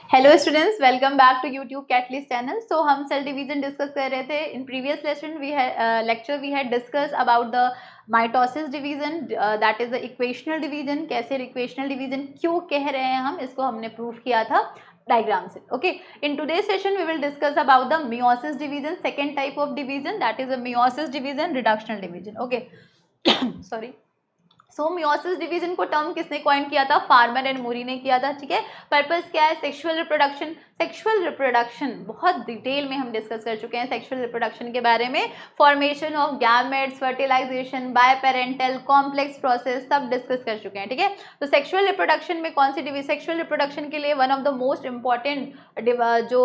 Hello students, welcome back to YouTube catalyst channel. So हम cell division discuss कर रहे थे। In previous lecture we had discuss about the mitosis division, that is the equational division. कैसे equational division क्यों कह रहे हैं हम, इसको हमने प्रूव किया था डायग्राम से। Okay, in today session we will discuss about the meiosis division, second type of division, that is the meiosis division, reductional division. Okay sorry. So meiosis division को टर्म किसने कॉइन किया था? Farmer and मूरी ने किया था। ठीक है, purpose क्या है? Sexual reproduction. सेक्सुअल रिप्रोडक्शन बहुत डिटेल में हम डिस्कस कर चुके हैं सेक्सुअल रिप्रोडक्शन के बारे में। Formation of gametes, fertilisation, biparental, complex process, सब डिस्कस कर चुके हैं। ठीक है, तो सेक्सुअल रिप्रोडक्शन में कौन सी डिवीजन? सेक्सुअल रिप्रोडक्शन के लिए one of the most important जो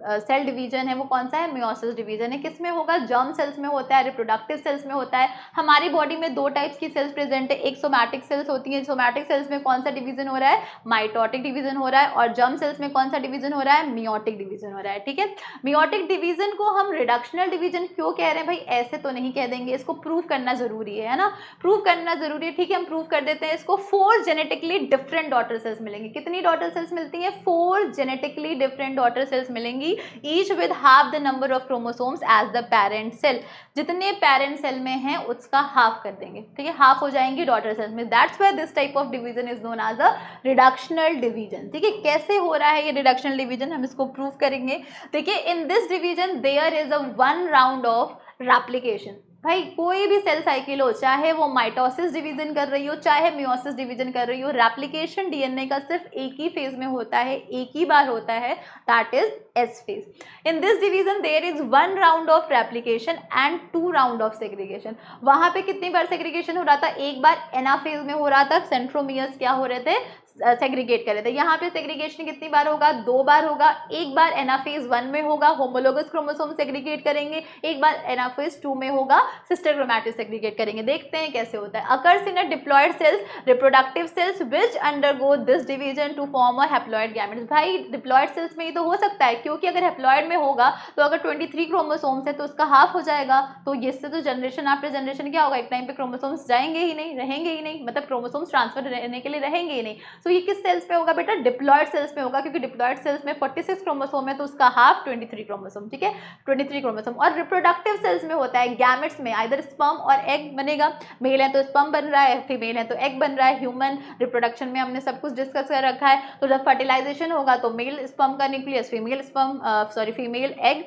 सेल डिवीजन है वो कौन सा है? मियोसिस डिवीजन है। किस में होगा? जर्म सेल्स में होता है, रिप्रोडक्टिव सेल्स में होता है। हमारी बॉडी में दो टाइप्स की सेल्स प्रेजेंट है, एक सोमैटिक सेल्स होती है। सोमैटिक सेल्स में कौन सा डिवीजन हो रहा है? माइटोटिक डिवीजन हो रहा है। और जर्म सेल्स में कौन सा डिवीजन हो रहा है? मियोटिक डिवीजन हो रहा है। ठीक है, मियोटिक डिवीजन को हम रिडक्शनल डिवीजन क्यों कह रहे हैं भाई? ऐसे तो नहीं कह देंगे, इसको प्रूव करना जरूरी है ना, प्रूव करना जरूरी है। ठीक है, हम प्रूव कर देते हैं इसको। 4 जेनेटिकली डिफरेंट डॉटर सेल्स मिलेंगी। कितनी डॉटर सेल्स मिलती हैं? 4 जेनेटिकली डिफरेंट डॉटर सेल्स मिलेंगी, each with half the number of chromosomes as the parent cell. जितने पेरेंट सेल में हैं उसका हाफ कर देंगे। ठीक है, हाफ हो जाएंगी डॉटर सेल्स में। That's why this type of division is known as a reductional division. ठीक है, कैसे हो रहा है ये रिडक्शनल डिवीजन, हम इसको प्रूव करेंगे। देखिए, in this division there is a 1 round of replication. भाई कोई भी सेल साइकिल हो, चाहे वो माइटोसिस डिवीजन कर रही हो चाहे मियोसिस डिवीजन कर रही हो, रेप्लिकेशन डीएनए का सिर्फ एक ही फेज में होता है, एक ही बार होता है, that is S phase. In this division there is 1 round of replication and 2 round of segregation. वहां पे कितनी बार सेग्रीगेशन हो रहा था? एक बार एनाफेज में हो रहा था, सेंट्रोमियर्स क्या हो रहे थे? सेग्रीगेट कर रहे थे। यहाँ पे सेग्रीगेशन कितनी बार होगा? 2 बार होगा। एक बार एनाफेज 1 में होगा, होमोलोगस क्रोमोसोम सेग्रीगेट करेंगे। एक बार एनाफेज 2 में होगा, सिस्टर क्रोमैटिड सेग्रीगेट करेंगे। देखते हैं कैसे होता है। Occurs in a diploid cells, reproductive cells which undergo this division to form a haploid gametes. भाई डिप्लॉयड सेल्स में ही तो हो सकता है, क्योंकि अगर हैप्लॉयड में होगा तो अगर 23 क्रोमोसोम्स है तो उसका हाफ हो जाएगा। तो इससे तो जनरेशन आफ्टर जनरेशन क्या होगा? एक टाइम पे क्रोमोसोम्स जाएंगे ही नहीं, रहेंगे ही नहीं, मतलब क्रोमोसोम्स ट्रांसफर रहने के लिए रहेंगे ही नहीं। तो ये किस सेल्स पे होगा बेटा? डिप्लॉयड सेल्स में होगा, क्योंकि डिप्लॉयड सेल्स में 46 क्रोमोसोम है तो उसका हाफ 23 क्रोमोसोम। ठीक है, 23 क्रोमोसोम। और रिप्रोडक्टिव सेल्स में होता है, गैमेट्स में आइदर स्पर्म और एग बनेगा। मेल है तो स्पर्म बन रहा है, फीमेल है तो एग बन रहा है। ह्यूमन रिप्रोडक्शन में हमने सब कुछ डिस्कस कर रखा है। तो जब फर्टिलाइजेशन होगा तो मेल स्पर्म का न्यूक्लियस फीमेल एग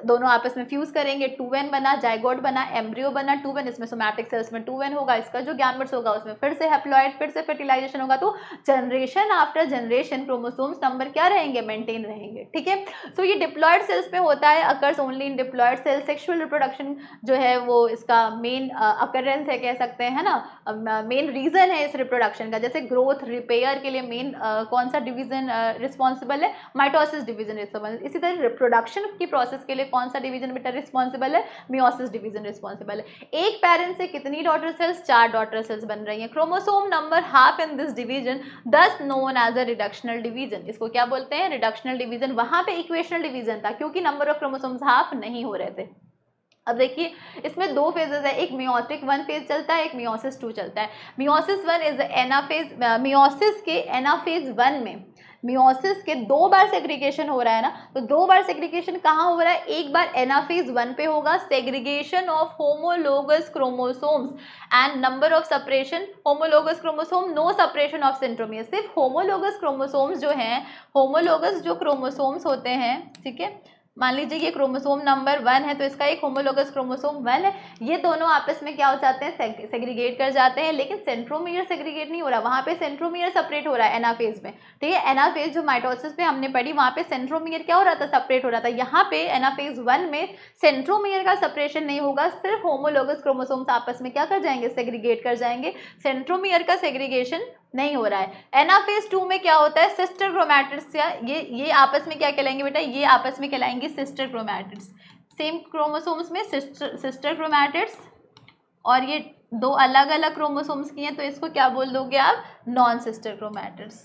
दोनों आपस में फ्यूज करेंगे, 2n बना, जाइगोट बना, एम्ब्रियो बना, 2n। इसमें सोमैटिक सेल्स में 2n होगा, इसका जो गैमेट्स होगा उसमें फिर से हैप्लॉइड, फिर से फर्टिलाइजेशन होगा। तो generation after generation chromosomes number क्या रहेंगे? मेंटेन रहेंगे। ठीक है, सो ये डिप्लॉयड सेल्स में होता है, occurs only in diploid cells. Sexual reproduction जो है वो इसका मेन अकरेंस है, कह सकते हैं ना, मेन रीजन है इस रिप्रोडक्शन का। जैसे ग्रोथ रिपेयर के लिए मेन कौन सा डिवीजन रिस्पॉन्सिबल है? Mitosis division responsible. इसी तरह रिप्रोडक्शन की प्रोसेस के लिए कौन सा डिवीजन बेटा रिस्पॉन्सिबल है? मियोसिस डिवीजन रिस्पॉन्सिबल है। एक पेरेंट से कितनी डॉटर सेल्स? 4 डॉटर सेल्स बन रही हैं। Chromosome number half in this division, this known as a reductional division. इसको क्या बोलते हैं? Reductional division. वहां पे इक्वेशनल डिवीजन था, क्योंकि नंबर ऑफ क्रोमोसोम्स हाफ नहीं हो रहे थे। अब देखिए, इसमें 2 फेजेस है, एक मियोटिक 1 फेज चलता है, एक मियोसिस 2 चलता है। Meiosis 1 is anaphase. मियोसिस के एनाफेज 1 में मियोसिस के 2 बार सेग्रीगेशन हो रहा है ना, तो 2 बार सेग्रीगेशन कहाँ हो रहा है? एक बार एनाफेज 1 पे होगा, segregation of homologous chromosomes and number of separation homologous chromosome, no separation of centromere. सिर्फ होमोलोगस क्रोमोसोम्स जो हैं, होमोलोगस जो क्रोमोसोम्स होते हैं, ठीक है, मान लीजिए ये क्रोमोसोम नंबर 1 है तो इसका एक होमोलोगस क्रोमोसोम 1 है, ये दोनों आपस में क्या हो जाते हैं? सेग्रीगेट कर जाते हैं। लेकिन सेंट्रोमियर सेग्रीगेट नहीं हो रहा, वहां पे सेंट्रोमियर सेपरेट हो रहा है एनाफेज में। ठीक है, एनाफेज जो माइटोसिस में हमने पढ़ी वहां पे सेंट्रोमियर क्या हो रहा था? सेपरेट हो रहा था। यहाँ पे एनाफेज 1 में सेंट्रोमियर का सेपरेशन नहीं होगा, सिर्फ होमोलोगस क्रोमोसोम्स आपस में क्या कर जाएंगे? सेग्रीगेट कर जाएंगे। सेंट्रोमियर का सेग्रीगेशन नहीं हो रहा है। एनाफेज 2 में क्या होता है? सिस्टर क्रोमैटिड्स, ये आपस में क्या कहलाएंगे बेटा? ये आपस में कहलाएंगे सिस्टर क्रोमैटिड्स। सेम क्रोमोसोम्स में सिस्टर क्रोमैटिड्स, और ये 2 अलग अलग क्रोमोसोम्स की हैं तो इसको क्या बोल दोगे आप? Non sister chromatids.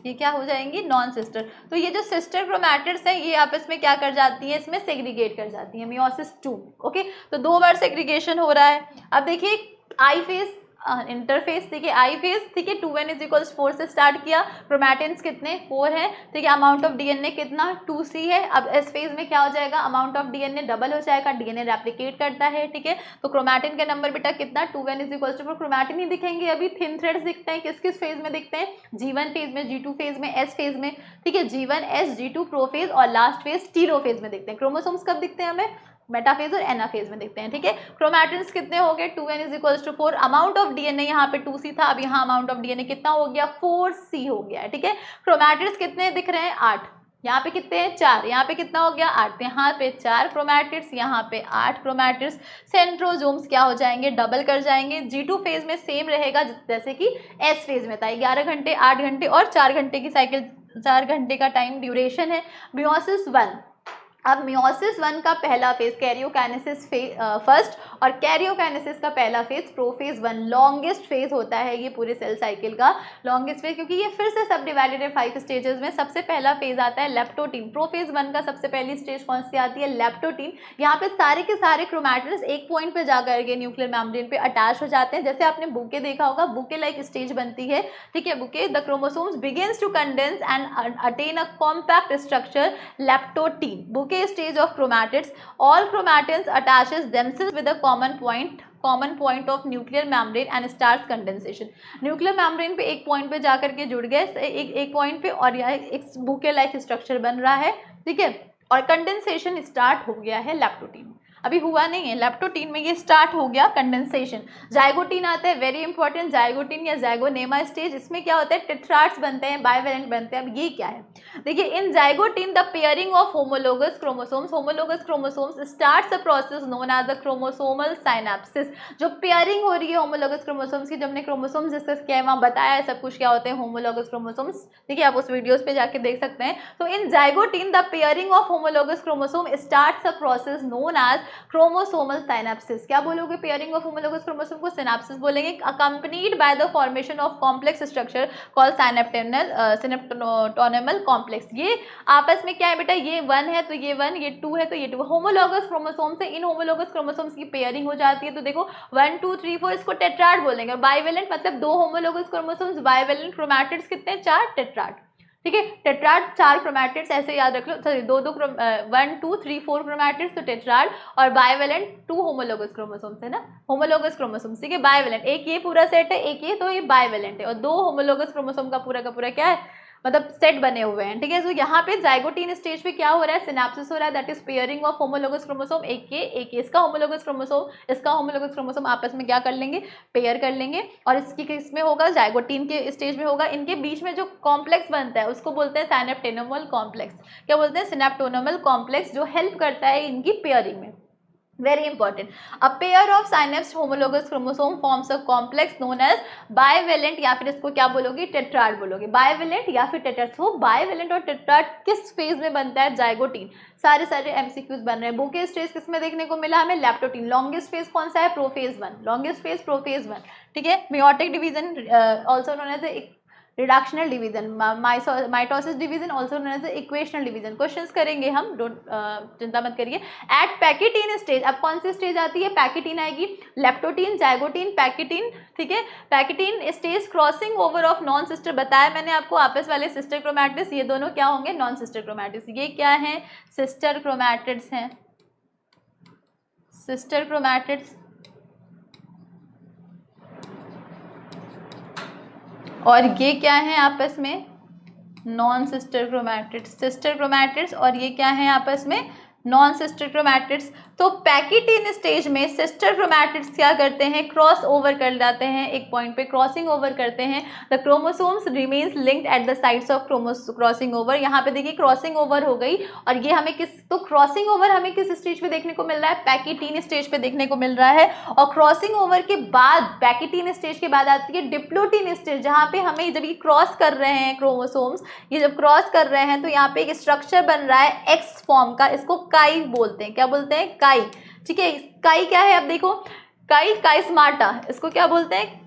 ये क्या हो जाएंगी? Non sister. तो ये जो सिस्टर क्रोमैटिड्स हैं ये आपस में क्या कर जाती हैं? इसमें सेग्रीगेट कर जाती हैं मियोसिस 2। ओके, तो 2 बार सेग्रीगेशन हो रहा है। अब देखिए आई फेज, इंटरफेस, ठीक है, आई फेज, ठीक है, 2n इज इक्वल्स 4 से स्टार्ट किया, क्रोमैटिन्स कितने 4 है, ठीक है, अमाउंट ऑफ डीएनए कितना 2c है। अब एस फेज में क्या हो जाएगा, अमाउंट ऑफ डीएनए डबल हो जाएगा, डीएनए रेप्लिकेट करता है, ठीक है, तो क्रोमैटिन का नंबर बेटा कितना 2n is equals to 4। Chromatin ही दिखेंगे अभी, थिन थ्रेड्स दिखते हैं किस किस फेज में दिखते हैं, G1 फेज में, G2 फेज में, S फेज में, ठीक है, G1 S G2 प्रोफेज और लास्ट फेज टीलोफेज में दिखते हैं। क्रोमोसोम्स कब दिखते हैं हमें, मेटाफेज और एनाफेज में दिखते हैं, ठीक है। क्रोमैटिन्स कितने हो गए 2n is equals to 4, amount of DNA यहाँ पे 2c था, अब यहाँ अमाउंट ऑफ डीएनए कितना हो गया 4c हो गया है, ठीक है। क्रोमैटिड्स कितने दिख रहे हैं 8, यहाँ पे कितने हैं 4, यहाँ पे कितना हो गया 8, यहाँ पे 4 क्रोमैटिड्स, यहाँ पे 8 क्रोमैटिड्स। सेंट्रोजोम्स क्या हो जाएंगे, डबल कर जाएंगे। G2 फेज में सेम रहेगा जैसे कि S फेज में था, 11 घंटे 8 घंटे और 4 घंटे की साइकिल, 4 घंटे का टाइम ड्यूरेशन है। मियोसिस 1, अब मियोसिस 1 का पहला फेज कैरियोकाइनेसिस फर्स्ट और कैरियोकाइनेसिस का पहला फेज प्रोफेज 1, लॉन्गेस्ट फेज होता है ये पूरे सेल साइकिल का, लॉन्गेस्ट फेज, क्योंकि ये फिर से सब डिवाइडेड है 5 स्टेजेस में। सबसे पहला फेज आता है लेप्टोटीन, प्रोफेज 1 का सबसे पहली स्टेज कौन सी आती है, लेप्टोटीन। यहाँ पे सारे के सारे क्रोमैटिड्स एक पॉइंट पे जाकर के न्यूक्लियर मेम्ब्रेन पे अटैच हो जाते हैं, जैसे आपने बुके देखा होगा, बुके लाइक स्टेज बनती है, ठीक है, bouquet, the chromosomes begins to condense and attain a compact structure, leptotene stage of chromatids. All chromatins attaches themselves with a common point of nuclear membrane and starts condensation. Nuclear membrane पे एक point पे जाकर के जुड़ गए, एक point पे, और यह एक बुके लाइक स्ट्रक्चर बन रहा है, ठीक है, और कंडेंसेशन स्टार्ट हो गया है लेप्टोटीन, अभी हुआ नहीं है, लेप्टोटीन में ये स्टार्ट हो गया कंडेंसेशन। जाइगोटीन आता है, वेरी इंपॉर्टेंट, जाइगोटीन या जाइगोनेमा स्टेज, इसमें क्या होता है टेट्राड्स बनते हैं, बाइवेलेंट बनते हैं। अब ये क्या है, देखिए, in zygotene the pairing of homologous chromosomes starts a process known as the chromosomal synapsis. जो पेयरिंग हो रही है होमोलोगस क्रोमोसोम्स की, जब हमने क्रोमोसोम्स डिस्कस किया है वहाँ बताया है सब कुछ क्या होते हैं होमोलोगस क्रोमोसोम्स, ठीक है, आप उस वीडियोस पे जाके देख सकते हैं। तो in zygotene the pairing of homologous chromosome starts a process known as chromosomal synapsis. क्या बोलोगे, पेयरिंग ऑफ होमोलोगस क्रोमोसोम को सिनेप्सिस बोलेंगे, accompanied by the formation of complex structure called synaptonemal complex. ये आपस में क्या है बेटा, ये 1 है तो ये 1, ये 2 है तो ये 2, होमोलोगस क्रोमोसोम से इन होमोलोगस क्रोमोसोम्स की पेयरिंग हो जाती है। तो देखो 1 2 3 4 इसको टेट्राड बोलेंगे, और बाइवेलेंट मतलब 2 होमोलोगस क्रोमोसोम्स, बाइवेलेंट क्रोमैटिड्स कितने 4 टेट्राड, ठीक है, टेट्राड 4 क्रोमैटिड्स, ऐसे याद रख लो, सॉरी 1 2 3 4 क्रोमैटिड्स तो टेट्राड, और बाइवेलेंट 2 होमोलोगस क्रोमोसोम्स है ना, होमोलोगस क्रोमोसोम्स, ठीक है, बाइवेलेंट, एक ये पूरा सेट है, एक ये, तो ये बाइवेलेंट है, और 2 होमोलोगस क्रोमोसोम का पूरा क्या है, मतलब सेट बने हुए हैं, ठीक है। तो यहाँ पे जाइगोटीन स्टेज पे क्या हो रहा है, सिनेप्सिस हो रहा है, that is pairing of homologous chromosome, एक ये इसका होमोलोगस क्रोमोसोम, इसका होमोलोगस क्रोमोसोम आपस में क्या कर लेंगे, पेयर कर लेंगे, और इसकी किसमें होगा, जाइगोटीन के स्टेज में होगा। इनके बीच में जो कॉम्प्लेक्स बनता है उसको बोलते हैं सिनेप्टोनेमल कॉम्प्लेक्स। क्या बोलते हैं, सिनेप्टोनेमल कॉम्प्लेक्स, जो हेल्प करता है इनकी पेयरिंग में। Very important. A pair of synapsed homologous chromosome forms a complex known as bivalent, या फिर इसको क्या बोलोगे, टेट्राड बोलोगे, बाइवेलेंट या फिर टेट्राड। तो बाइवेलेंट और टेट्राड किस फेज में बनता है, जाइगोटीन। सारे एमसीक्यूज बन रहे हैं। बुके स्टेज किस में देखने को मिला हमें, लेप्टोटीन। लॉन्गेस्ट फेज कौन सा है, प्रोफेज 1, लॉन्गेस्ट फेज प्रोफेज 1, ठीक है। Meiotic division also known as reductional division, mitosis division also known as equational division. Questions करेंगे हम, चिंता मत करिए। एट पैकेटीन स्टेज, अब कौन सी स्टेज आती है, पैकेटीन आएगी, लेप्टोटीन, जाइगोटीन, पैकेटीन, ठीक है। Pachytene stage crossing over of non sister, बताया मैंने आपको, आपस वाले सिस्टर क्रोमैटिड्स, ये दोनों क्या होंगे, नॉन सिस्टर क्रोमैटिड्स। ये क्या है, सिस्टर क्रोमैटिड्स हैं, सिस्टर क्रोमैटिड्स, और ये क्या है आपस में, non sister chromatids, sister chromatids, और ये क्या है आपस में, नॉन सिस्टर क्रोमैटिड्स। तो पैकेटीन स्टेज में सिस्टर क्रोमैटिड्स क्या करते हैं, क्रॉस ओवर कर जाते हैं, एक पॉइंट पे क्रॉसिंग ओवर करते हैं। The chromosomes remains linked at the sides of crossing over. यहाँ पे देखिए क्रॉसिंग ओवर हो गई, और ये हमें तो क्रॉसिंग ओवर हमें किस स्टेज पे देखने को मिल रहा है, पैकेटीन स्टेज पे देखने को मिल रहा है। और क्रॉसिंग ओवर के बाद, पैकेटीन स्टेज के बाद आती है डिप्लोटीन स्टेज, जहाँ पे हमें जब ये क्रॉस कर रहे हैं क्रोमोसोम्स, ये जब क्रॉस कर रहे हैं तो यहाँ पे एक स्ट्रक्चर बन रहा है एक्स फॉर्म का, इसको काई बोलते हैं। क्या बोलते हैं, काई, ठीक है। काई क्या है, अब देखो, काई स्मार्टा, इसको क्या बोलते हैं,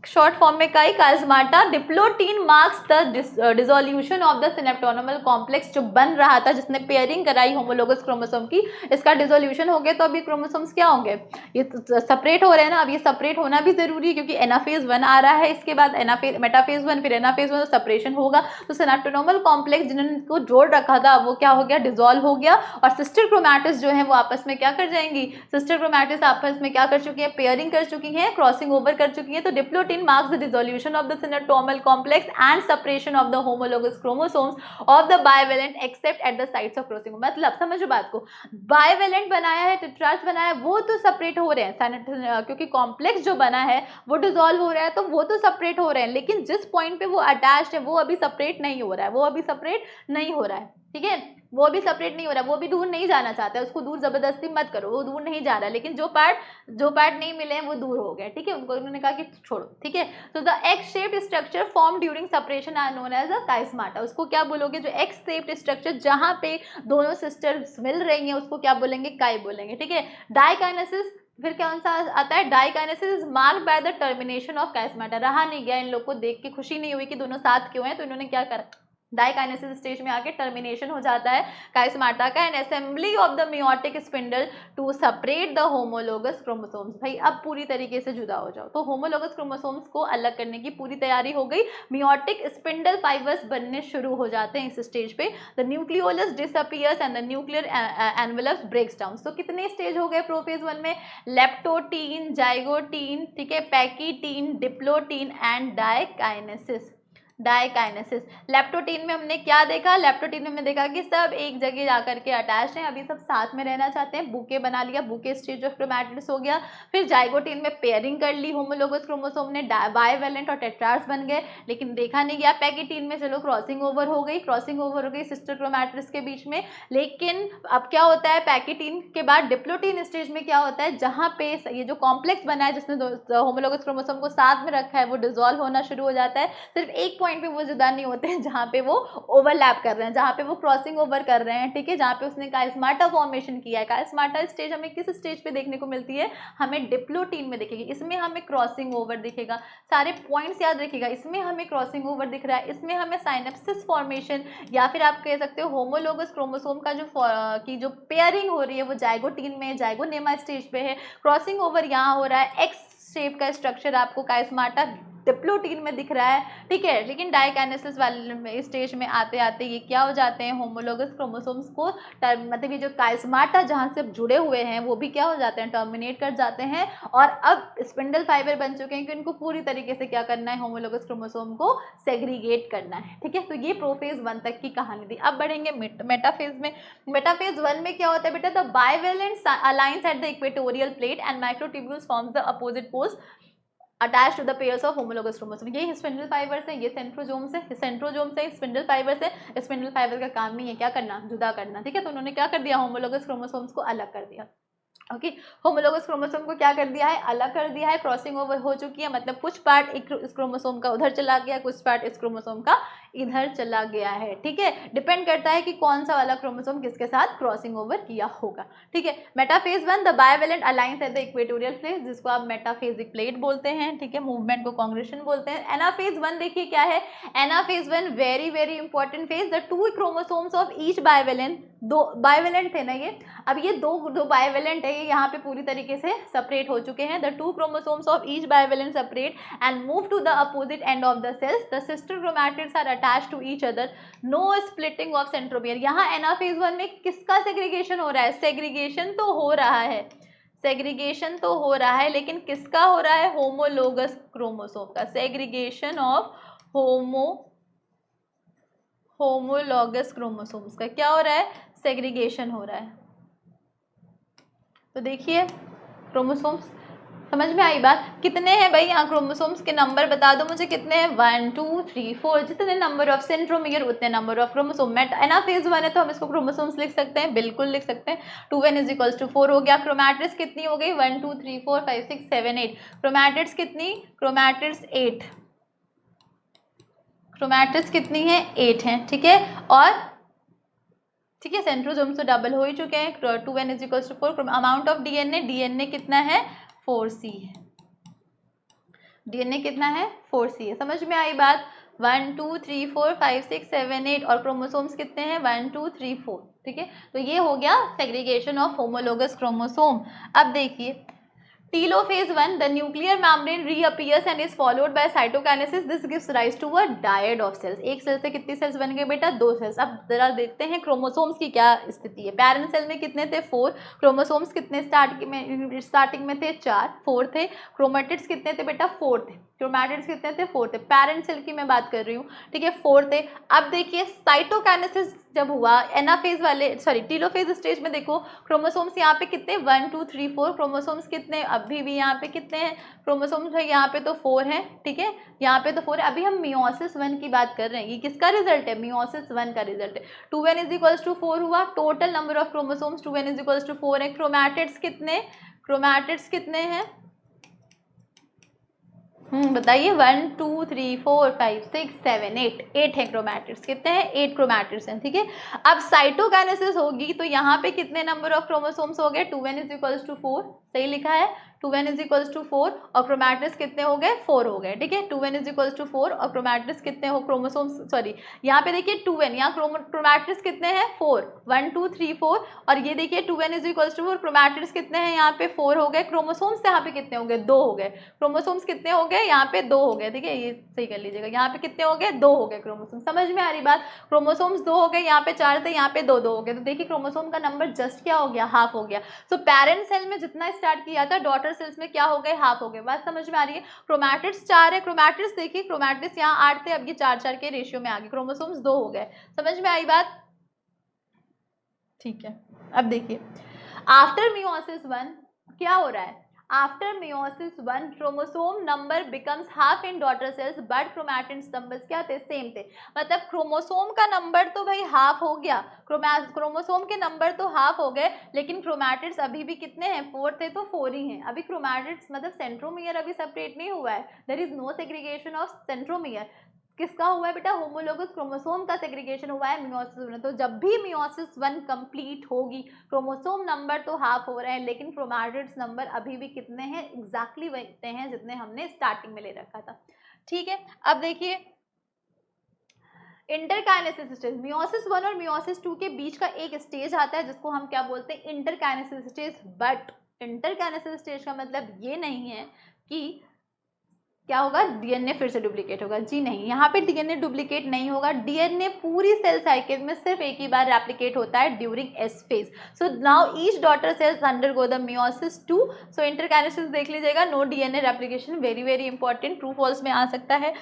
शॉर्ट फॉर्म में chiasmata. Diplotene marks the dissolution of the synaptonemal complex, जो बन रहा था जिसने पेयरिंग कराई होमोलोगस क्रोमोसोम की, इसका डिसोल्यूशन हो गया। तो अभी क्रोमोसोम्स क्या होंगे, ये सेपरेट हो रहे हैं ना। अब ये सेपरेट होना भी जरूरी है क्योंकि एनाफेज 1 आ रहा है, इसके बाद एनाफेज मेटाफेज 1 फिर एनाफेज 1, सेपरेशन होगा। तो सिनेप्टोनमल कॉम्प्लेक्स जिनको जोड़ रखा था वो क्या हो गया, डिसॉल्व हो गया। और सिस्टर क्रोमैटिस जो है वो आपस में क्या कर जाएंगी, सिस्टर क्रोमैटिस आपस में क्या कर चुकी है, पेयरिंग कर चुकी है, क्रॉसिंग ओवर कर चुकी है। तो diplotene marks the dissolution of the synaptomal complex and separation of the homologous chromosomes of the bivalent except at the sites of crossing। मतलब समझो बात को, बाइवेलेंट बनाया है, टेट्राज बनाया है, वो तो सेपरेट हो रहे हैं क्योंकि कॉम्प्लेक्स जो बना है वो डिसॉल्व हो रहा है, तो वो तो सेपरेट हो रहे हैं, लेकिन जिस पॉइंट पे वो अटैच्ड है वो अभी सेपरेट नहीं हो रहा है, वो अभी सेपरेट नहीं हो रहा है। ठीक है, वो भी सेपरेट नहीं हो रहा है, वो भी दूर नहीं जाना चाहता है, उसको दूर जबरदस्ती मत करो, वो दूर नहीं जा रहा है, लेकिन जो पार्ट नहीं मिले हैं वो दूर हो गए। ठीक है, उनको उन्होंने कहा कि छोड़ो। ठीक है, तो the X shaped structure form during separation are known as a chiasmata. उसको क्या बोलोगे, जो एक्स शेप्ड स्ट्रक्चर जहां पे दोनों सिस्टर्स मिल रही हैं उसको क्या बोलेंगे, काई बोलेंगे। ठीक है, डाइकाइनेसिस फिर कौन सा आता है, diakinesis is marked by the termination of chiasmata. रहा नहीं गया, इन लोग को देख के खुशी नहीं हुई कि दोनों साथ क्यों हैं, तो इन्होंने क्या करा, डाइकाइनेसिस स्टेज में आके टर्मिनेशन हो जाता है काइस्माटा का, and assembly of the meiotic spindle to separate the homologous chromosomes. भाई अब पूरी तरीके से जुदा हो जाओ, तो होमोलोगस क्रोमोसोम्स को अलग करने की पूरी तैयारी हो गई, मियोटिक स्पिंडल फाइबर्स बनने शुरू हो जाते हैं इस स्टेज पे। The nucleolus disappears and the nuclear envelopes breaks down. तो कितने स्टेज हो गए प्रोफेज 1 में, लेप्टोटीन, जाइगोटीन, ठीक है, pachytene, diplotene and diakinesis. Diakinesis, leptotene में हमने क्या देखा, लेप्टोटीन में हमने देखा कि सब एक जगह जाकर के अटैच हैं, अभी सब साथ में रहना चाहते हैं, बुके बना लिया, बुके स्टेज ऑफ क्रोमैटिड्स हो गया। फिर जाइगोटीन में पेयरिंग कर ली होमोलोगस क्रोमोसोम ने, बाइवेलेंट और टेट्रार्स बन गए, लेकिन देखा नहीं गया। पैकीटीन में चलो क्रॉसिंग ओवर हो गई, क्रॉसिंग ओवर हो गई सिस्टर क्रोमैटिड्स के बीच में, लेकिन अब क्या होता है, पैकीटीन के बाद डिप्लोटीन स्टेज में क्या होता है, जहां पे ये जो कॉम्प्लेक्स बना है जिसने होमोलोगस क्रोमोसोम को साथ में रखा है वो डिसॉल्व होना शुरू हो जाता है। सिर्फ एक पॉइंट पे वो जुदा नहीं होते हैं जहाँ पे वो ओवरलैप कर रहे हैं, जहाँ पे वो क्रॉसिंग ओवर कर रहे हैं। ठीक है, जहाँ पे उसने काइस्माटा फॉर्मेशन किया है। काइस्माटा स्टेज हमें किस स्टेज पे देखने को मिलती है, हमें डिप्लोटीन में दिखेगी, इसमें हमें क्रॉसिंग ओवर दिखेगा। सारे पॉइंट्स याद रखिएगा, इसमें हमें क्रॉसिंग ओवर दिख रहा है, इसमें हमें साइनेप्सिस फॉर्मेशन या फिर आप कह सकते हो होमोलोगस क्रोमोसोम का जो पेयरिंग हो रही है वो जाइगोटीन में, जाइगोनेमा स्टेज पे है, क्रॉसिंग ओवर यहाँ हो रहा है। एक्स शेप का स्ट्रक्चर आपको काइस्माटा डिप्लोटीन में दिख रहा है। ठीक है, लेकिन डाइकाइनेसिस वाले स्टेज में आते आते ये क्या हो जाते हैं, होमोलोगस क्रोमोसोम्स को मतलब ये जो काइस्माटा जहाँ से जुड़े हुए हैं वो भी क्या हो जाते हैं, टर्मिनेट कर जाते हैं, और अब स्पिंडल फाइबर बन चुके हैं कि इनको पूरी तरीके से क्या करना है, होमोलोगस क्रोमोसोम को सेग्रीगेट करना है। ठीक है, तो ये प्रोफेज 1 तक की कहानी थी। अब बढ़ेंगे मेटाफेज में। मेटाफेज 1 में क्या होता है बेटा, the bivalent aligns at the equatorial plate and microtubules forms the opposite poles attach to the pairs of homologous chromosome. ये स्पिंडल फाइबर्स है, ये सेंट्रोजोम्स है, सेंट्रोजोम्स है, स्पिंडल फाइबर्स है। स्पिंडल फाइबर का काम ही है क्या करना, जुदा करना। ठीक है, तो उन्होंने क्या कर दिया, होमोलोगस क्रोमोसोम्स को अलग कर दिया। ओके, होमोलोगस क्रोमोसोम को क्या कर दिया है, अलग कर दिया है, क्रॉसिंग ओवर हो चुकी है, मतलब कुछ पार्ट इस क्रोमोसोम का उधर चला गया, कुछ पार्ट इस क्रोमोसोम का इधर चला गया है। ठीक है, डिपेंड करता है कि कौन सा वाला क्रोमोसोम किसके साथ क्रॉसिंग ओवर किया होगा। ठीक है, metaphase 1 the bivalent aligns at the equatorial plate, जिसको आप मेटाफेजिक प्लेट बोलते हैं। ठीक है, मूवमेंट को कांग्रेशन बोलते हैं। एनाफेज 1 देखिए क्या है, anaphase 1 very very important phase, the two chromosomes of each bivalent, दो बाइवेलेंट थे ना ये, अब ये दो बाइवेलेंट है, ये यहाँ पे पूरी तरीके से सेपरेट हो चुके हैं। The two chromosomes of each bivalent separate and move to the opposite end of the cells, the sister chromatids are attached to each other, no splitting of centromere. यहाँ एनाफेज 1 में किसका सेग्रीगेशन हो रहा है, segregation तो हो रहा है, सेग्रीगेशन तो हो रहा है, लेकिन किसका हो रहा है, होमोलोगस क्रोमोसोम का, सेग्रीगेशन ऑफ होमोलोगस क्रोमोसोम्स का क्या हो रहा है, सेग्रीगेशन हो रहा है। तो देखिए क्रोमोसोम्स, समझ में आई बात, कितने हैं भाई यहाँ क्रोमोसोम्स के नंबर बता दो मुझे, कितने हैं, 1 2 3 4, जितने नंबर ऑफ सेंट्रोमियर उतने नंबर ऑफ क्रोमोसोम। एनाफेज 1 है तो हम इसको क्रोमोसोम्स लिख सकते हैं, बिल्कुल लिख सकते हैं। 2n = 4 हो गया। क्रोमैटिड्स कितनी हो गई, 1 2 3 4 5 6 7 8, क्रोमैटिड्स कितनी, क्रोमैटिड्स 8, क्रोमैटिड्स कितनी है, 8 है। ठीक है, और ठीक है, सेंट्रोजोम्स तो डबल हो ही चुके हैं, 2n = 4, amount of DNA, DNA कितना है, 4c है। डीएनए कितना है 4C है। समझ में आई बात? 1 2 3 4 5 6 7 8 और क्रोमोसोम्स कितने हैं 1 2 3 4। ठीक है, तो ये हो गया सेग्रीगेशन ऑफ होमोलोगस क्रोमोसोम। अब देखिए telophase 1, the nuclear membrane reappears and is followed by cytokinesis. This gives rise to a dyad of cells. एक सेल से कितनी सेल्स बन गए बेटा 2 सेल्स। अब जरा देखते हैं क्रोमोसोम्स की क्या स्थिति है। पेरेंट सेल में कितने थे 4, क्रोमोसोम्स कितने स्टार्टिंग में थे 4 थे, क्रोमेटिड्स कितने थे बेटा 4 थे, क्रोमैटिड्स कितने थे 4 थे। पेरेंट सेल की मैं बात कर रही हूँ, ठीक है 4 थे। अब देखिए साइटोकाइनेसिस जब हुआ एनाफेज वाले टेलोफेज स्टेज में, देखो क्रोमोसोम्स यहाँ पे कितने 1 2 3 4, क्रोमोसोम्स कितने अभी भी यहाँ पे कितने हैं क्रोमोसोम्स है यहाँ पे तो 4 हैं, ठीक है यहाँ पे तो 4 है। अभी हम मियोसिस 1 की बात कर रहे हैं, ये किसका रिजल्ट है मियोसिस 1 का रिजल्ट है। 2n इज इक्वल्स टू 4 हुआ, total number of chromosomes 2n is equals to 4 है। क्रोमैटिड्स कितने हैं बताइए 1 2 3 4 5 6 7 8 है क्रोमैटिड्स। कितने हैं 8 क्रोमैटिड्स हैं, ठीक है। अब साइटोकाइनेसिस होगी तो यहाँ पे कितने नंबर ऑफ क्रोमोसोम्स हो गए 2n इज इक्वल्स टू 4, सही लिखा है 2n इज इक्वल्स टू 4 और क्रोमैटिड्स कितने हो गए 4 हो गए, ठीक है 2n इज इक्वल्स टू 4 और क्रोमैटिड्स कितने हो क्रोमोसोम्स यहाँ पे देखिए 2n, यहाँ क्रोमैटिड्स कितने हैं 4 1 2 3 4 और ये देखिए 2n is equals to 4, chromatids कितने हैं यहाँ पे 4 हो गए, क्रोमोसोम्स यहाँ पे कितने हो गए 2 हो गए, क्रोमोसोम्स कितने हो गए यहाँ पे 2 हो गए, ठीक है ये सही कर लीजिएगा, यहाँ पे कितने हो गए 2 हो गए क्रोमोसोम। समझ में आ रही बात? क्रोमोसोम्स 2 हो गए, यहाँ पे 4 थे यहाँ पे 2 2 हो गए, तो देखिए क्रोमोसोम का नंबर जस्ट क्या हो गया हाफ हो गया। सो पेरेंट सेल में जितना स्टार्ट किया था डॉटर सेल्स में क्या हो गए हाफ हो गए। बात समझ में आ रही है? क्रोमैटिड्स 4 है, क्रोमैटिड्स देखिए क्रोमैटिड्स यहाँ 8 थे, अब ये 4 4 के रेशियो में आ गए, क्रोमोसोम्स 2 हो गए। समझ में आई बात? ठीक है, अब देखिए आफ्टर मियोसिस 1 क्या हो रहा है, after meiosis 1 chromosome number becomes half in daughter cells but chromatids numbers क्या थे सेम थे। मतलब क्रोमोसोम का नंबर तो भाई हाफ हो गया, क्रोमोसोम के नंबर तो हाफ हो गए, लेकिन क्रोमैटिड्स अभी भी कितने हैं 4 थे तो 4 ही हैं। अभी क्रोमैटिड्स मतलब सेंट्रोमियर अभी सेपरेट नहीं हुआ है, there is no segregation of centromere. किसका हुआ है बेटा होमोलोगस क्रोमोसोम का सेग्रीगेशन हुआ है मियोसिस 1। तो जब भी मियोसिस 1 कंप्लीट होगी क्रोमोसोम नंबर तो हाफ हो रहे हैं, लेकिन क्रोमैटिड्स नंबर अभी भी कितने हैं एग्जैक्टली वही हैं जितने हमने स्टार्टिंग में ले रखा था, ठीक है। अब देखिए इंटरकाइनेसिस स्टेज, मियोसिस 1 और मियोसिस 2 के बीच का एक स्टेज आता है जिसको हम क्या बोलते हैं interkinesis stage. But interkinesis stage का मतलब ये नहीं है कि क्या होगा डीएनए फिर से डुप्लीकेट होगा, जी नहीं, यहाँ पे डीएनए डुप्लीकेट नहीं होगा। डीएनए पूरी सेल साइकिल में सिर्फ एक ही बार रेप्लिकेट होता है during S phase. So now each daughter cells undergo the meiosis 2। So interkinesis देख लीजिएगा, no DNA replication, very very important, true false में आ सकता है।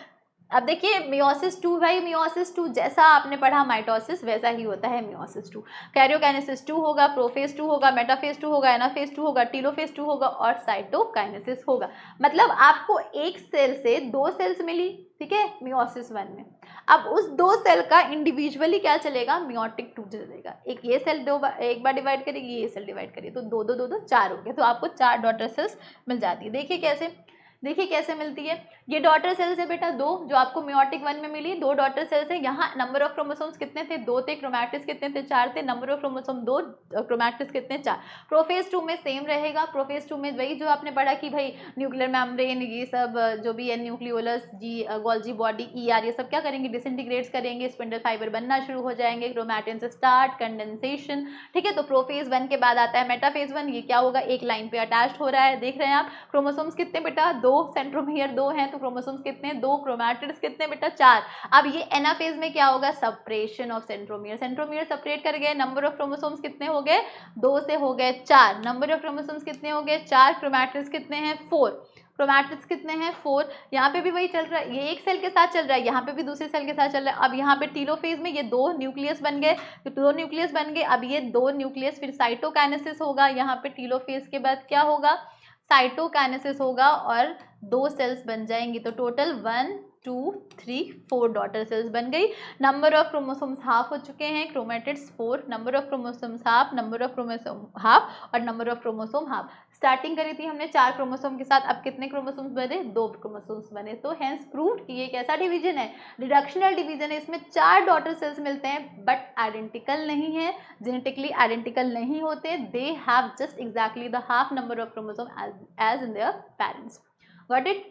अब देखिए मियोसिस 2 भाई मियोसिस 2 जैसा आपने पढ़ा माइटोसिस वैसा ही होता है मियोसिस 2। कैरियोकाइनेसिस 2 होगा, प्रोफेज 2 होगा, मेटाफेज 2 होगा, एनाफेज 2 होगा, टीलोफेज 2 होगा और साइटोकाइनेसिस होगा। मतलब आपको एक सेल से 2 सेल्स मिली, ठीक है मियोसिस 1 में। अब उस 2 सेल का इंडिविजुअली क्या चलेगा मियोटिक 2 चलेगा। एक ये सेल एक बार डिवाइड करेगी, ये सेल डिवाइड करिए तो 2 2 2 2 4 हो गए, तो आपको 4 डॉटर सेल्स मिल जाती है। देखिए कैसे मिलती है। ये डॉटर सेल्स है बेटा 2 जो आपको मियोटिक 1 में मिली, 2 डॉटर सेल्स है। यहाँ नंबर ऑफ क्रोमोसोम्स कितने थे 2 थे, क्रोमैटिड्स कितने थे 4 थे, नंबर ऑफ क्रोमोसोम 2, क्रोमैटिड्स कितने 4। प्रोफेज 2 में सेम रहेगा, प्रोफेज 2 में वही जो आपने पढ़ा कि भाई न्यूक्लियर मेम्ब्रेन ये सब जो भी है न्यूक्लियोलस जी गोल्जी बॉडी ER ये सब क्या करेंगे डिसइंटीग्रेट्स करेंगे, स्पिंडल फाइबर बनना शुरू हो जाएंगे, क्रोमैटिन से स्टार्ट कंडेंसेशन, ठीक है। तो प्रोफेज 1 के बाद आता है मेटाफेज 1, ये क्या होगा एक लाइन पे अटैच्ड हो रहा है, देख रहे हैं आप। क्रोमोसोम्स कितने बेटा 2, सेंट्रोमियर 2 हैं तो क्रोमोसोम्स कितने 2, क्रोमैटिड्स कितने बेटा 4। अब ये एनाफेज में क्या होगा separation of centromere, centromere separate कर गए, नंबर ऑफ क्रोमोसोम्स कितने हो गए 2 से हो गए 4, नंबर ऑफ क्रोमोसोम्स कितने हो गए 4, क्रोमैटिड्स कितने हैं 4, क्रोमैटिड्स कितने हैं 4। यहाँ पे भी वही चल रहा है, ये एक सेल के साथ चल रहा है, यहाँ पे भी दूसरे सेल के साथ चल रहा है। अब यहाँ पे टीलोफेज में ये 2 न्यूक्लियस बन गए, तो 2 न्यूक्लियस बन गए, अब ये 2 न्यूक्लियस फिर साइटोकाइनेसिस होगा, यहाँ पे टीलोफेज के बाद क्या होगा साइटोकाइनेसिस होगा और 2 सेल्स बन जाएंगी। तो टोटल 1 2 3 4 डॉटर सेल्स बन गई। नंबर ऑफ क्रोमोसोम्स हाफ हो चुके हैं, chromatids 4, number of chromosomes half, number of chromosome half और number of chromosome half. Starting करी थी हमने 4 क्रोमोसोम के साथ, अब कितने क्रोमोसोम्स बने 2 क्रोमोसोम्स बने। तो हेंस प्रूव्ड कि ये कैसा डिवीजन है रिडक्शनल डिवीजन है। इसमें 4 डॉटर सेल्स मिलते हैं बट आइडेंटिकल नहीं है, जेनेटिकली आइडेंटिकल नहीं होते, they have just exactly the half number of chromosome as in their parents. Got it?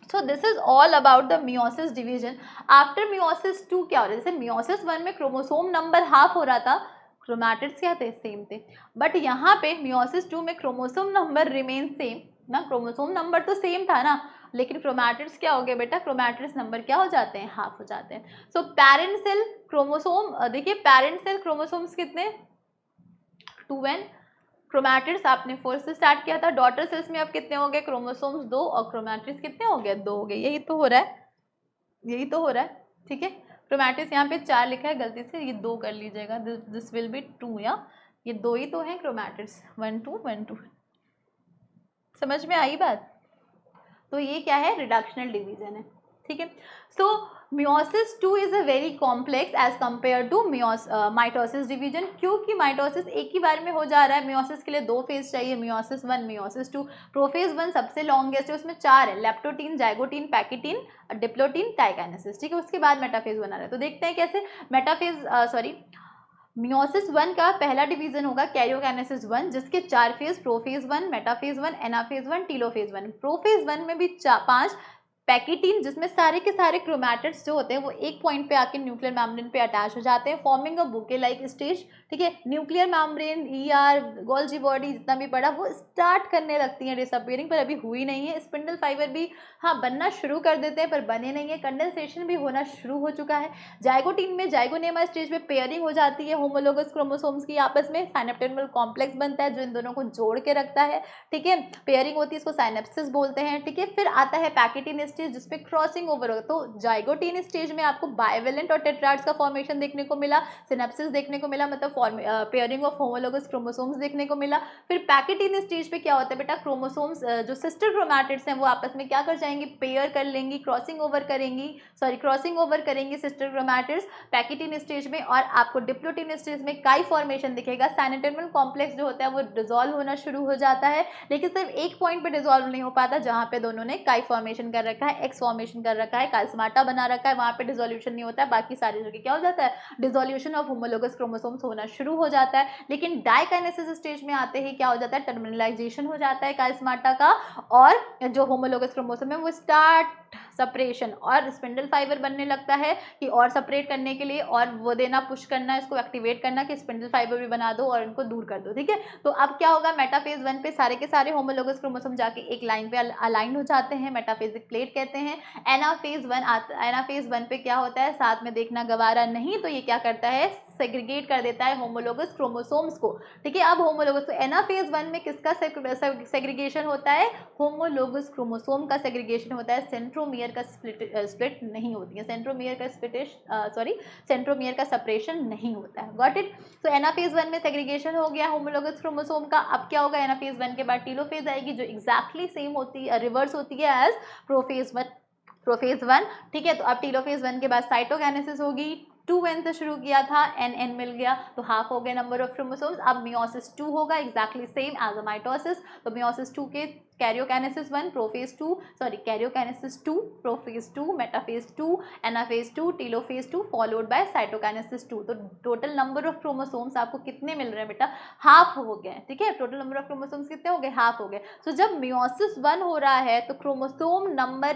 So this is all about the meiosis division. After meiosis 2 क्या हो रहा है, जैसे मियोसिस 1 में क्रोमोसोम नंबर हाफ हो रहा था, क्रोमैटिड्स क्या थे, सेम थे. बट यहाँ पे मियोसिस 2 में क्रोमोसोम नंबर रिमेन सेम ना, क्रोमोसोम नंबर तो सेम था ना, लेकिन क्रोमैटिड्स क्या हो गए बेटा, क्रोमैटिड्स नंबर क्या हो जाते हैं, हाफ हो जाते हैं. सो पेरेंट सेल क्रोमोसोम, देखिए पेरेंट सेल क्रोमोसोम्स कितने, 2n. क्रोमैटिड्स आपने 4 से स्टार्ट किया था. डॉटर सेल्स में अब कितने हो गए, क्रोमोसोम्स 2 और क्रोमैटिड्स कितने हो गए, 2 हो गए. यही तो हो रहा है, यही तो हो रहा है. ठीक है, क्रोमैटिड्स यहाँ पे 4 लिखा है, गलती से ये 2 कर लीजिएगा, दिस विल बी 2. या ये 2 ही तो है क्रोमैटिड्स, 1 2 1 2. समझ में आई बात. तो ये क्या है, रिडक्शनल डिवीजन है. ठीक है. So meiosis 2 is a very complex as compare to mitosis division, क्योंकि माइटोसिस एक ही बार में हो जा रहा है. मियोसिस के लिए 2 फेज चाहिए, मियोसिस 1 मियोसिस 2. प्रोफेज 1 सबसे लॉन्गेस्ट है, उसमें 4 है, लेप्टोटीन, जाइगोटीन, पैकिटीन, डिप्लोटीन, टाइकाइनेसिस. ठीक है, उसके बाद मेटाफेज 1 आ रहा है. तो देखते हैं कैसे मेटाफेज मियोसिस 1 का पहला डिवीजन होगा कैरियोकाइनेसिस 1, जिसके 4 phase, prophase 1, metaphase 1, anaphase 1, telophase 1. Prophase 1 में भी 5 पैकिटीन, जिसमें सारे के सारे क्रोमैटिड्स जो होते हैं वो एक पॉइंट पे आके न्यूक्लियर मेम्ब्रेन पे अटैच हो जाते हैं, forming a bouquet like stage. ठीक है, nuclear membrane, ER, Golgi body जितना भी पड़ा वो स्टार्ट करने लगती है डिसअपियरिंग, पर अभी हुई नहीं है. स्पिंडल फाइबर भी हाँ बनना शुरू कर देते हैं पर बने नहीं है. कंडेंसेशन भी होना शुरू हो चुका है. जाइगोटीन में जाइगोनेमा स्टेज पे पेयरिंग हो जाती है होमोलोगस क्रोमोसोम्स की आपस में, साइनेप्टेनमल कॉम्प्लेक्स बनता है जो इन दोनों को जोड़ के रखता है. ठीक है, पेयरिंग होती है, इसको साइनेप्सिस बोलते हैं. ठीक है, फिर आता है पैकिटीन स्टेज जिसपे क्रॉसिंग ओवर होगा. तो जाइगोटीन स्टेज में आपको बाइवेलेंट और टेट्राड्स का फॉर्मेशन देखने को मिला, सिनेप्सिस देखने को मिला, मतलब पेयरिंग ऑफ होमोलोगस क्रोमोसोम्स देखने को मिला. फिर पैकिटीन स्टेज पे क्या होता है बेटा, क्रोमोसोम्स जो सिस्टर क्रोमैटिड्स हैं वो आपस में क्या कर जाएंगी, पेयर कर लेंगी, क्रॉसिंग ओवर करेंगी सिस्टर क्रोमैटिड्स पैकिटीन स्टेज में. और आपको डिप्लोटीन स्टेज में काई फॉर्मेशन दिखेगा. साइनेटर्मल कॉम्प्लेक्स जो होता है वो डिसॉल्व होना शुरू हो जाता है, लेकिन सिर्फ एक पॉइंट पे डिसॉल्व नहीं हो पाता जहां पे दोनों ने काई फॉर्मेशन कर रखा है, एक्स फॉर्मेशन कर रखा है, काइस्माटा बना रखा है, वहां पे डिसोल्यूशन नहीं होता है. बाकी सारी जगह क्या हो जाता है, डिसोल्यूशन ऑफ होमोलोगस क्रोमोसोम्स होना शुरू हो जाता है. लेकिन डाइकाइनेसिस स्टेज में आते ही क्या हो जाता है, टर्मिनलाइजेशन हो जाता है काइस्माटा का, और जो होमोलोगस क्रोमोसोम है वो स्टार्ट सेपरेशन, और स्पिंडल फाइबर बनने लगता है कि और सेपरेट करने के लिए और वो देना, पुश करना, इसको एक्टिवेट करना कि स्पिंडल फाइबर भी बना दो और इनको दूर कर दो. ठीक है, तो अब क्या होगा, मेटाफेज 1 पे सारे के सारे होमोलोगस क्रोमोसोम जाके एक लाइन पे अलाइन हो जाते हैं, मेटाफेजिक प्लेट कहते हैं. एनाफेज 1 पे क्या होता है, साथ में देखना गवारा नहीं, तो ये क्या करता है, सेग्रीगेट कर देता है होमोलोगस क्रोमोसोम्स को. ठीक है, अब होमोलोगस, तो एनाफेज 1 में किसका सेग्रीगेशन होता है, होमोलोगस क्रोमोसोम का सेग्रीगेशन होता है. सेंट्रोमियर का स्प्लिट नहीं होती है, सेंट्रोमियर का सेपरेशन नहीं होता है. Got it. तो एनाफेज 1 में सेग्रीगेशन हो गया होमोलोगस क्रोमोसोम का. अब क्या होगा, एनाफेज 1 के बाद टीलोफेज आएगी जो एग्जैक्टली सेम होती है, रिवर्स होती है एज प्रोफेज 1. ठीक है, तो अब टीलोफेज 1 के बाद साइटोकाइनेसिस होगी. 2n से शुरू किया था, n मिल गया तो हाफ हो गया नंबर ऑफ क्रोमोसोम्स. अब मियोसिस 2 होगा exactly same as a mitosis. तो मियोसिस 2 के karyokinesis 1, karyokinesis 2, prophase 2, metaphase 2, anaphase 2, telophase 2 followed by cytokinesis 2. तो टोटल नंबर ऑफ क्रोमोसोम्स आपको कितने मिल रहे हैं बेटा, हाफ हो गए. ठीक है, टोटल नंबर ऑफ क्रोमोसोम्स कितने हो गए, हाफ हो गए. तो जब मियोसिस 1 हो रहा है तो क्रोमोसोम नंबर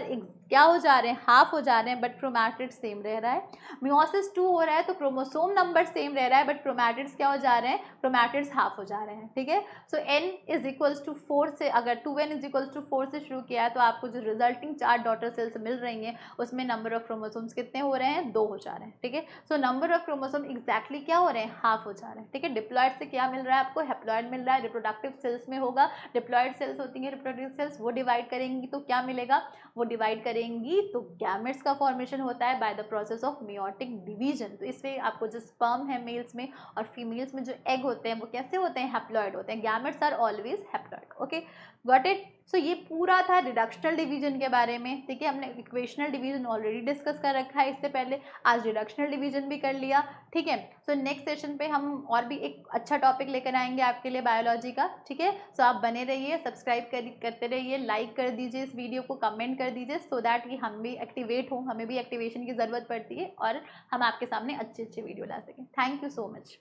क्या हो जा रहे हैं, हाफ हो जा रहे हैं, बट क्रोमैटिड सेम रह रहा है. मियोसिस 2 हो रहा है तो क्रोमोसोम नंबर सेम रह रहा है, बट क्रोमैटिड्स क्या हो जा रहे हैं, क्रोमैटिड्स हाफ हो जा रहे हैं. ठीक है, सो n इज इक्वल्स टू 4 से, अगर 2n इज इक्वल्स टू 4 से शुरू किया है तो आपको जो रिजल्टिंग 4 डॉटर सेल्स मिल रही हैं उसमें नंबर ऑफ क्रोमोसोम्स कितने हो रहे हैं, 2 हो जा रहे हैं. ठीक है, so number of chromosome exactly क्या हो रहे हैं, हाफ हो जा रहे हैं. ठीक है, डिप्लॉयड से क्या मिल रहा है आपको, हैप्लॉयड मिल रहा है. रिप्रोडक्टिव सेल्स में होगा, डिप्लॉयड सेल्स होती हैं रिप्रोडक्टिव सेल्स, वो डिवाइड करेंगी तो क्या मिलेगा, वो डिवाइड करेंगी तो गैमेट्स का फॉर्मेशन होता है by the process of meiotic division. तो इसमें आपको जो स्पर्म है मेल्स में और फीमेल्स में जो एग होते हैं वो कैसे होते हैं, हैप्लॉइड होते हैं. Gametes are always haploid. Okay, got it. So ये पूरा था रिडक्शनल डिवीजन के बारे में. ठीक है, हमने इक्वेशनल डिवीजन ऑलरेडी डिस्कस कर रखा है इससे पहले, आज रिडक्शनल डिवीजन भी कर लिया. ठीक है, सो नेक्स्ट सेशन पे हम और भी एक अच्छा टॉपिक लेकर आएंगे आपके लिए बायोलॉजी का. ठीक है, सो आप बने रहिए, सब्सक्राइब करते रहिए, लाइक कर दीजिए इस वीडियो को, कमेंट कर दीजिए, सो दैट कि हम भी एक्टिवेट हों, हमें भी एक्टिवेशन की ज़रूरत पड़ती है और हम आपके सामने अच्छे वीडियो ला सकें. Thank you so much.